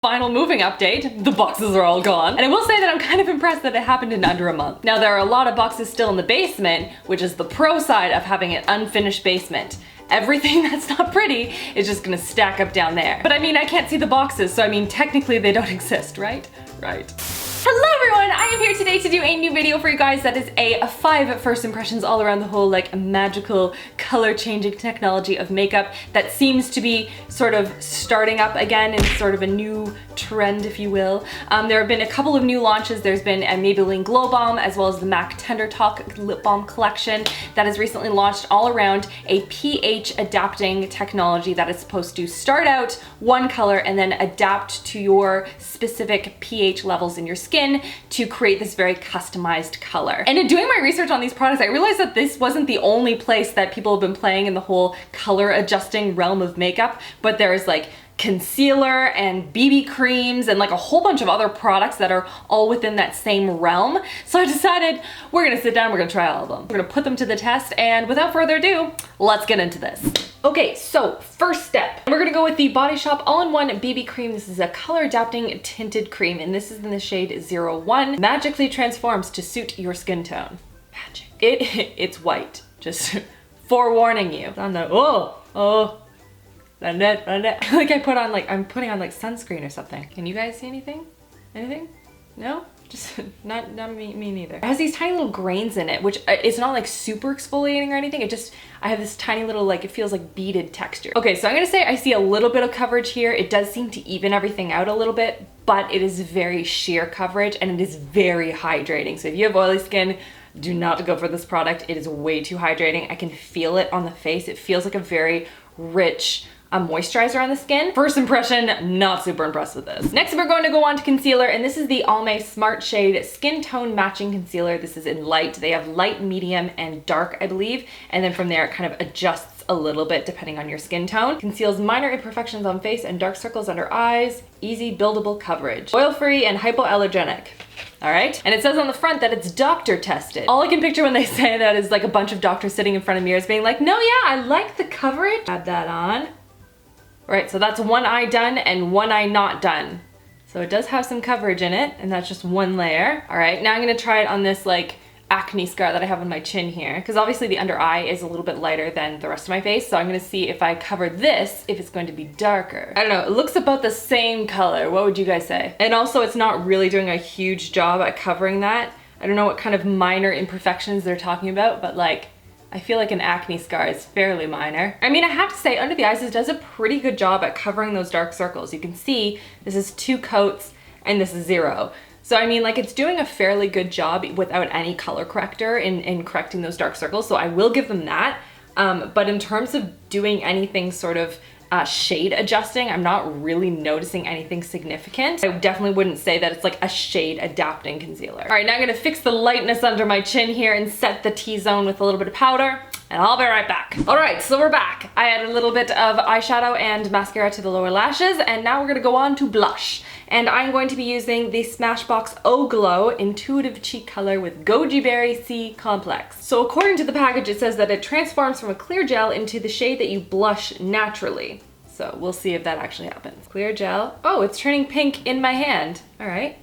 Final moving update, the boxes are all gone. And I will say that I'm kind of impressed that it happened in under a month. Now there are a lot of boxes still in the basement, which is the pro side of having an unfinished basement. Everything that's not pretty is just gonna stack up down there. But I mean, I can't see the boxes, so I mean, technically they don't exist, right? Right. Hello everyone, I am here today to do a new video for you guys that is a 5 first impressions all around the whole like magical color changing technology of makeup that seems to be sort of starting up again in sort of a new trend, if you will. There have been a couple of new launches. There's been a Maybelline Glow Balm as well as the MAC Tender Talk Lip Balm collection that has recently launched all around a pH adapting technology that is supposed to start out one color and then adapt to your specific pH levels in your skin to create this very customized color. And in doing my research on these products, I realized that this wasn't the only place that people have been playing in the whole color adjusting realm of makeup, but there's like concealer and BB creams and like a whole bunch of other products that are all within that same realm. So I decided we're gonna sit down, we're gonna try all of them. We're gonna put them to the test, and without further ado, let's get into this. Okay, so first step, we're gonna go with the Body Shop All-in-One BB Cream. This is a color adapting tinted cream, and this is in the shade 01. Magically transforms to suit your skin tone. Magic. It's white, just forewarning you. On the, like I'm putting on like sunscreen or something. Can you guys see anything? Anything? No? Just not me neither. It has these tiny little grains in it, which it's not like super exfoliating or anything. I have this tiny little, like, it feels like beaded texture. Okay, so I'm gonna say I see a little bit of coverage here. It does seem to even everything out a little bit, but it is very sheer coverage and it is very hydrating. So if you have oily skin, do not go for this product. It is way too hydrating. I can feel it on the face. It feels like a very rich moisturizer on the skin. First impression, not super impressed with this. Next, we're going to go on to concealer, and this is the Almay Smart Shade Skin Tone Matching Concealer. This is in light. They have light, medium, and dark, I believe. And then from there, it kind of adjusts a little bit depending on your skin tone. Conceals minor imperfections on face and dark circles under eyes. Easy buildable coverage. Oil-free and hypoallergenic. All right, and it says on the front that it's doctor tested. All I can picture when they say that is like a bunch of doctors sitting in front of mirrors being like, no, yeah, I like the coverage. Add that on. All right, so that's one eye done and one eye not done. So it does have some coverage in it, and that's just one layer. All right, now I'm gonna try it on this like acne scar that I have on my chin here, because obviously the under eye is a little bit lighter than the rest of my face, so I'm gonna see if I cover this, if it's going to be darker. I don't know, it looks about the same color. What would you guys say? And also it's not really doing a huge job at covering that. I don't know what kind of minor imperfections they're talking about, but like, I feel like an acne scar is fairly minor. I mean, I have to say, under the eyes, it does a pretty good job at covering those dark circles. You can see this is 2 coats and this is 0. So I mean, like, it's doing a fairly good job without any color corrector in correcting those dark circles. So I will give them that. But in terms of doing anything sort of shade adjusting, I'm not really noticing anything significant. I definitely wouldn't say that it's like a shade adapting concealer. All right, now I'm gonna fix the lightness under my chin here and set the T-zone with a little bit of powder, and I'll be right back. All right, so we're back. I added a little bit of eyeshadow and mascara to the lower lashes, and now we're gonna go on to blush. And I'm going to be using the Smashbox O Glow Intuitive Cheek Color with Goji Berry C Complex. So according to the package, it says that it transforms from a clear gel into the shade that you blush naturally. So we'll see if that actually happens. Clear gel. Oh, it's turning pink in my hand. All right.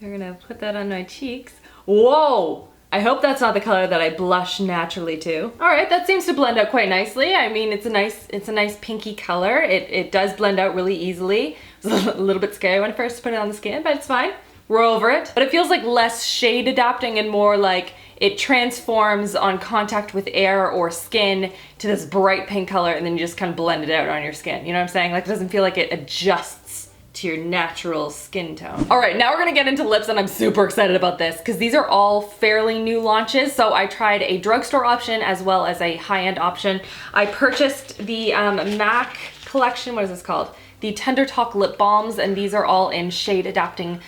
We're gonna put that on my cheeks. Whoa! I hope that's not the color that I blush naturally to. All right, that seems to blend out quite nicely. I mean, it's a nice pinky color. It does blend out really easily. It was a little bit scary when I first put it on the skin, but it's fine. We're over it. But it feels like less shade adapting and more like it transforms on contact with air or skin to this bright pink color, and then you just kind of blend it out on your skin. You know what I'm saying? Like, it doesn't feel like it adjusts to your natural skin tone. All right, now we're gonna get into lips, and I'm super excited about this because these are all fairly new launches. So I tried a drugstore option as well as a high-end option. I purchased the MAC collection, what is this called? The Tender Talk lip balms, and these are all in shade adapting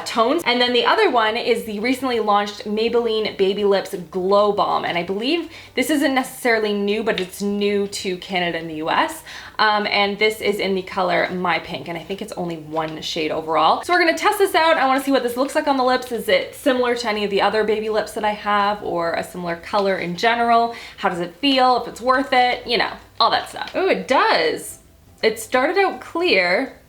tones. And then the other one is the recently launched Maybelline Baby Lips Glow Balm. And I believe this isn't necessarily new, but it's new to Canada and the US. And this is in the color My Pink, and I think it's only 1 shade overall. So we're gonna test this out. I wanna see what this looks like on the lips. Is it similar to any of the other baby lips that I have, or a similar color in general? How does it feel? If it's worth it, you know, all that stuff. Oh, it does. It started out clear,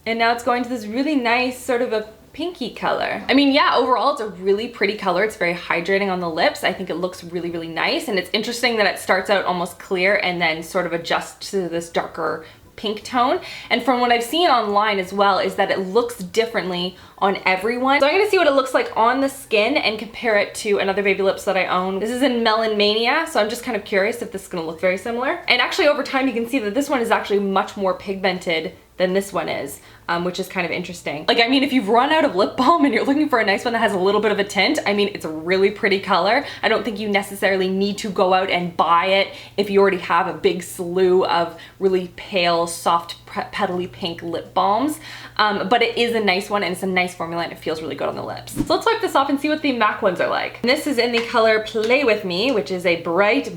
And now it's going to this really nice sort of a pinky color. I mean, yeah, overall it's a really pretty color. It's very hydrating on the lips. I think it looks really, really nice. And it's interesting that it starts out almost clear and then sort of adjusts to this darker pink tone. And from what I've seen online as well is that it looks differently on everyone. So I'm gonna see what it looks like on the skin and compare it to another baby lips that I own. This is in Melon Mania, so I'm just kind of curious if this is gonna look very similar. And actually over time you can see that this one is actually much more pigmented than this one is, which is kind of interesting. Like, I mean, if you've run out of lip balm and you're looking for a nice one that has a little bit of a tint, I mean, it's a really pretty color. I don't think you necessarily need to go out and buy it if you already have a big slew of really pale, soft, petally pink lip balms. But it is a nice one and it's a nice formula and it feels really good on the lips. So let's wipe this off and see what the MAC ones are like. And this is in the color Play With Me, which is a bright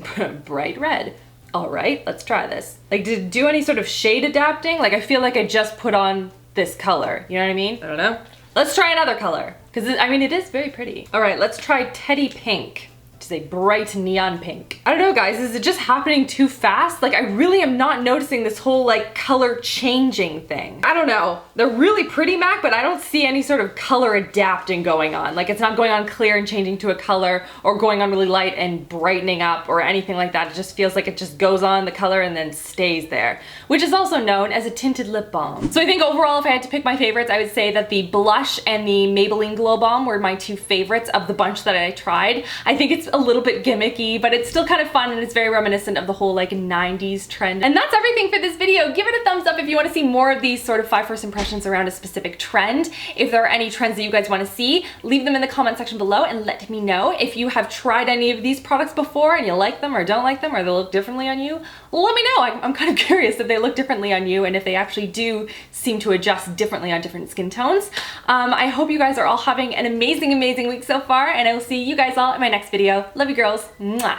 red. All right, let's try this. Like, did it do any sort of shade adapting? Like, I feel like I just put on this color. You know what I mean? I don't know. Let's try another color. Because, I mean, it is very pretty. All right, let's try Teddy Pink, which is a bright neon pink. I don't know, guys. Is it just happening too fast? Like, I really am not noticing this whole, like, color changing thing. I don't know. They're really pretty, MAC, but I don't see any sort of color adapting going on. Like, it's not going on clear and changing to a color or going on really light and brightening up or anything like that. It just feels like it just goes on the color and then stays there, which is also known as a tinted lip balm. So I think overall, if I had to pick my favorites, I would say that the blush and the Maybelline Glow Balm were my two favorites of the bunch that I tried. I think it's a little bit gimmicky, but it's still kind of fun and it's very reminiscent of the whole like 90s trend. And that's everything for this video. Give it a thumbs up if you want to see more of these sort of 5 first impressions around a specific trend. If there are any trends that you guys want to see, leave them in the comment section below and let me know. If you have tried any of these products before and you like them or don't like them or they look differently on you, let me know. I'm kind of curious if they look differently on you and if they actually do seem to adjust differently on different skin tones. I hope you guys are all having an amazing, amazing week so far, and I will see you guys all in my next video. Love you girls. Mwah.